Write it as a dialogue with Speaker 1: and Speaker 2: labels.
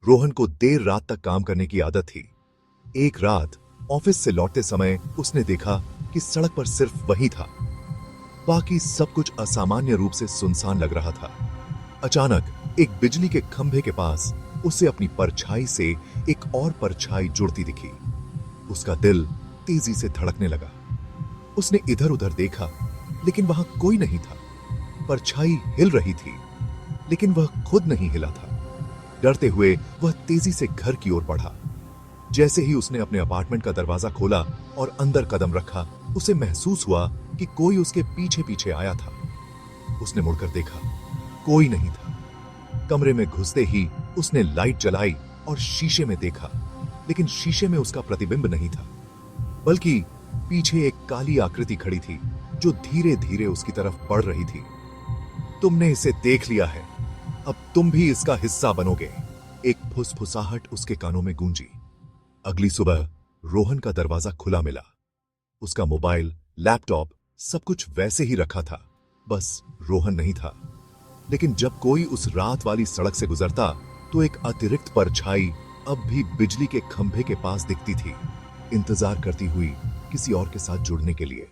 Speaker 1: रोहन को देर रात तक काम करने की आदत थी। एक रात ऑफिस से लौटते समय उसने देखा कि सड़क पर सिर्फ वही था। बाकी सब कुछ असामान्य रूप से सुनसान लग रहा था। अचानक एक बिजली के खंभे के पास उसे अपनी परछाई से एक और परछाई जुड़ती दिखी। उसका दिल तेजी से धड़कने लगा। उसने इधर उधर देखा, लेकिन वहां कोई नहीं था। परछाई हिल रही थी, लेकिन वह खुद नहीं हिला था। डरते हुए वह तेजी से घर की ओर बढ़ा। जैसे ही उसने अपने अपार्टमेंट का दरवाजा खोला और अंदर कदम रखा, उसे महसूस हुआ कि कोई उसके पीछे पीछे आया था। उसने मुड़कर देखा, कोई नहीं था। कमरे में घुसते ही उसने लाइट जलाई और शीशे में देखा, लेकिन शीशे में उसका प्रतिबिंब नहीं था, बल्कि पीछे एक काली आकृति खड़ी थी जो धीरे धीरे उसकी तरफ बढ़ रही थी। तुमने इसे देख लिया है, अब तुम भी इसका हिस्सा बनोगे, एक फुसफुसाहट उसके कानों में गूंजी। अगली सुबह रोहन का दरवाजा खुला मिला। उसका मोबाइल, लैपटॉप सब कुछ वैसे ही रखा था, बस रोहन नहीं था। लेकिन जब कोई उस रात वाली सड़क से गुजरता तो एक अतिरिक्त परछाई अब भी बिजली के खंभे के पास दिखती थी, इंतजार करती हुई किसी और के साथ जुड़ने के लिए।